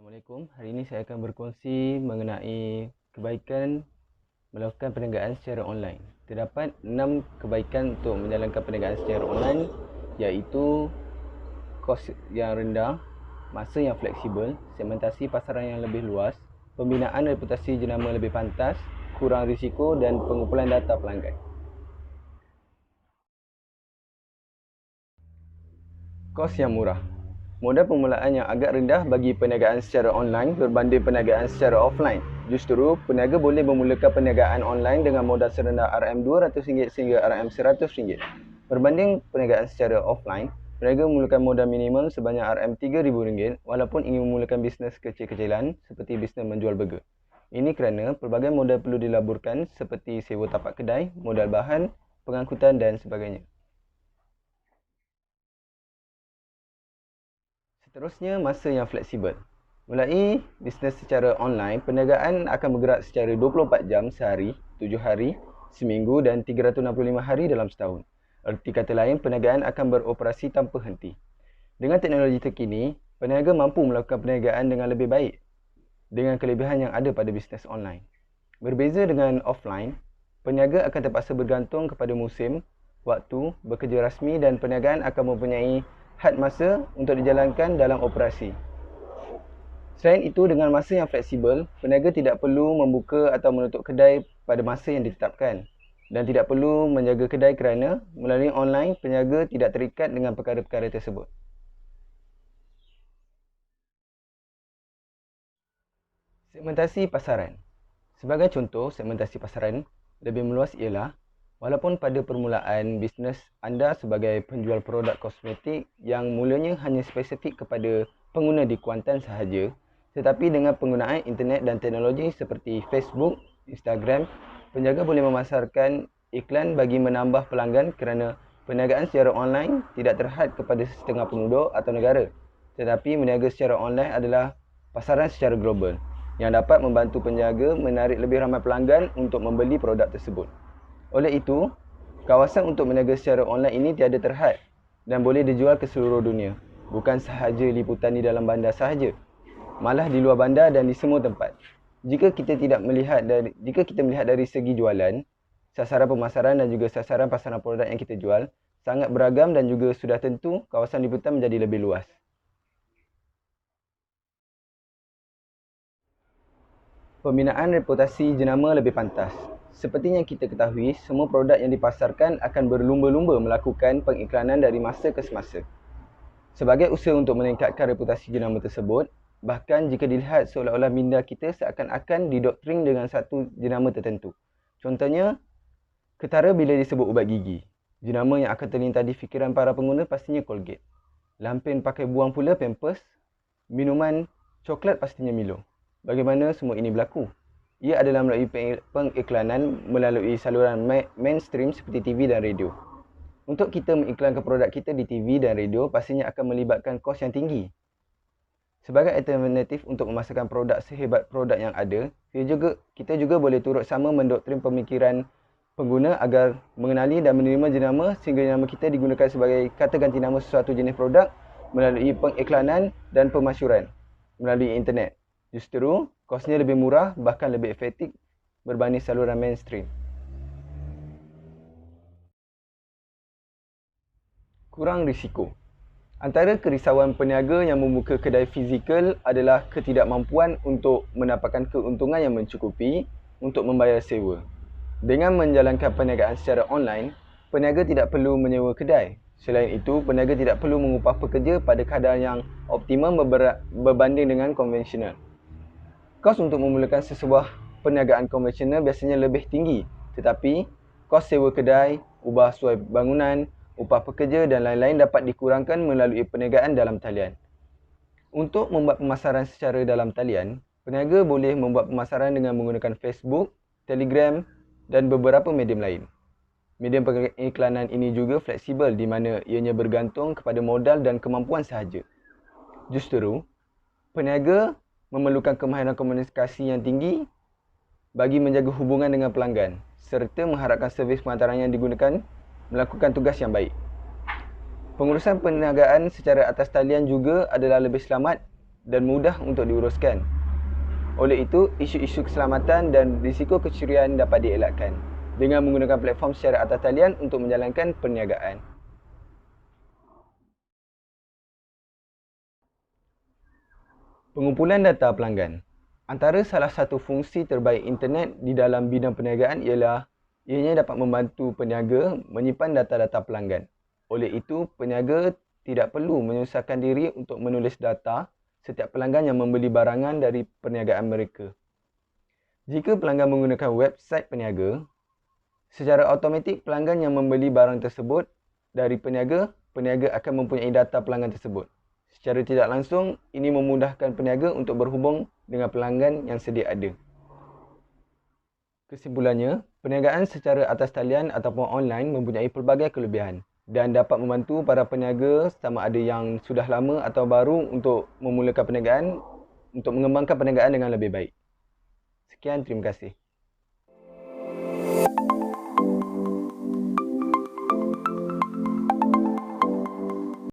Assalamualaikum. Hari ini saya akan berkongsi mengenai kebaikan melakukan perniagaan secara online. Terdapat 6 kebaikan untuk menjalankan perniagaan secara online, iaitu kos yang rendah, masa yang fleksibel, segmentasi pasaran yang lebih luas, pembinaan reputasi jenama lebih pantas, kurang risiko dan pengumpulan data pelanggan. Kos yang murah. Modal permulaan yang agak rendah bagi perniagaan secara online berbanding perniagaan secara offline. Justru, peniaga boleh memulakan perniagaan online dengan modal serendah RM200 sehingga RM100. Berbanding perniagaan secara offline, peniaga memulakan modal minimum sebanyak RM3,000 walaupun ingin memulakan bisnes kecil-kecilan seperti bisnes menjual burger. Ini kerana pelbagai modal perlu dilaburkan seperti sewa tapak kedai, modal bahan, pengangkutan dan sebagainya. Seterusnya, masa yang fleksibel. Mulai bisnes secara online, perniagaan akan bergerak secara 24 jam sehari, 7 hari, seminggu dan 365 hari dalam setahun. Erti kata lain, perniagaan akan beroperasi tanpa henti. Dengan teknologi terkini, peniaga mampu melakukan perniagaan dengan lebih baik dengan kelebihan yang ada pada bisnes online. Berbeza dengan offline, peniaga akan terpaksa bergantung kepada musim, waktu, bekerja rasmi dan perniagaan akan mempunyai had masa untuk dijalankan dalam operasi. Selain itu, dengan masa yang fleksibel, peniaga tidak perlu membuka atau menutup kedai pada masa yang ditetapkan dan tidak perlu menjaga kedai kerana melalui online, peniaga tidak terikat dengan perkara-perkara tersebut. Segmentasi pasaran. Sebagai contoh, segmentasi pasaran lebih meluas ialah walaupun pada permulaan bisnes anda sebagai penjual produk kosmetik yang mulanya hanya spesifik kepada pengguna di Kuantan sahaja, tetapi dengan penggunaan internet dan teknologi seperti Facebook, Instagram, penjaga boleh memasarkan iklan bagi menambah pelanggan kerana perniagaan secara online tidak terhad kepada setengah penduduk atau negara, tetapi berniaga secara online adalah pasaran secara global yang dapat membantu penjaga menarik lebih ramai pelanggan untuk membeli produk tersebut. Oleh itu, kawasan untuk berniaga secara online ini tiada terhad dan boleh dijual ke seluruh dunia, bukan sahaja liputan di dalam bandar sahaja, malah di luar bandar dan di semua tempat. Jika kita melihat dari segi jualan, sasaran pemasaran dan juga sasaran pasaran produk yang kita jual sangat beragam dan juga sudah tentu kawasan liputan menjadi lebih luas. Pembinaan reputasi jenama lebih pantas. Seperti yang kita ketahui, semua produk yang dipasarkan akan berlumba-lumba melakukan pengiklanan dari masa ke semasa. Sebagai usaha untuk meningkatkan reputasi jenama tersebut, bahkan jika dilihat seolah-olah minda kita seakan-akan didoktrin dengan satu jenama tertentu. Contohnya, ketara bila disebut ubat gigi. Jenama yang akan terlintas di fikiran para pengguna pastinya Colgate. Lampin pakai buang pula Pampers. Minuman coklat pastinya Milo. Bagaimana semua ini berlaku? Ia adalah melalui pengiklanan melalui saluran mainstream seperti TV dan radio. Untuk kita mengiklankan produk kita di TV dan radio, pastinya akan melibatkan kos yang tinggi. Sebagai alternatif untuk memasarkan produk sehebat produk yang ada, kita juga boleh turut sama mendoktrin pemikiran pengguna agar mengenali dan menerima jenama sehingga jenama kita digunakan sebagai kata ganti nama sesuatu jenis produk melalui pengiklanan dan pemasyuran melalui internet. Justru, kosnya lebih murah bahkan lebih efektif berbanding saluran mainstream. Kurang risiko. Antara kerisauan peniaga yang membuka kedai fizikal adalah ketidakmampuan untuk mendapatkan keuntungan yang mencukupi untuk membayar sewa. Dengan menjalankan perniagaan secara online, peniaga tidak perlu menyewa kedai. Selain itu, peniaga tidak perlu mengupah pekerja pada kadar yang optimum berbanding dengan konvensional. Kos untuk memulakan sesebuah perniagaan konvensional biasanya lebih tinggi, tetapi kos sewa kedai, ubah suai bangunan, upah pekerja dan lain-lain dapat dikurangkan melalui perniagaan dalam talian. Untuk membuat pemasaran secara dalam talian, peniaga boleh membuat pemasaran dengan menggunakan Facebook, Telegram dan beberapa medium lain. Medium pengiklanan ini juga fleksibel di mana ianya bergantung kepada modal dan kemampuan sahaja. Justru, peniaga memerlukan kemahiran komunikasi yang tinggi bagi menjaga hubungan dengan pelanggan serta mengharapkan servis pengantaran yang digunakan melakukan tugas yang baik. Pengurusan perniagaan secara atas talian juga adalah lebih selamat dan mudah untuk diuruskan. Oleh itu, isu-isu keselamatan dan risiko kecurian dapat dielakkan dengan menggunakan platform secara atas talian untuk menjalankan perniagaan. Pengumpulan data pelanggan. Antara salah satu fungsi terbaik internet di dalam bidang perniagaan ialah ianya dapat membantu peniaga menyimpan data-data pelanggan. Oleh itu, peniaga tidak perlu menyusahkan diri untuk menulis data setiap pelanggan yang membeli barangan dari perniagaan mereka. Jika pelanggan menggunakan website peniaga, secara automatik pelanggan yang membeli barang tersebut dari peniaga akan mempunyai data pelanggan tersebut. Secara tidak langsung, ini memudahkan peniaga untuk berhubung dengan pelanggan yang sedia ada. Kesimpulannya, perniagaan secara atas talian ataupun online mempunyai pelbagai kelebihan dan dapat membantu para peniaga sama ada yang sudah lama atau baru untuk memulakan perniagaan untuk mengembangkan perniagaan dengan lebih baik. Sekian, terima kasih.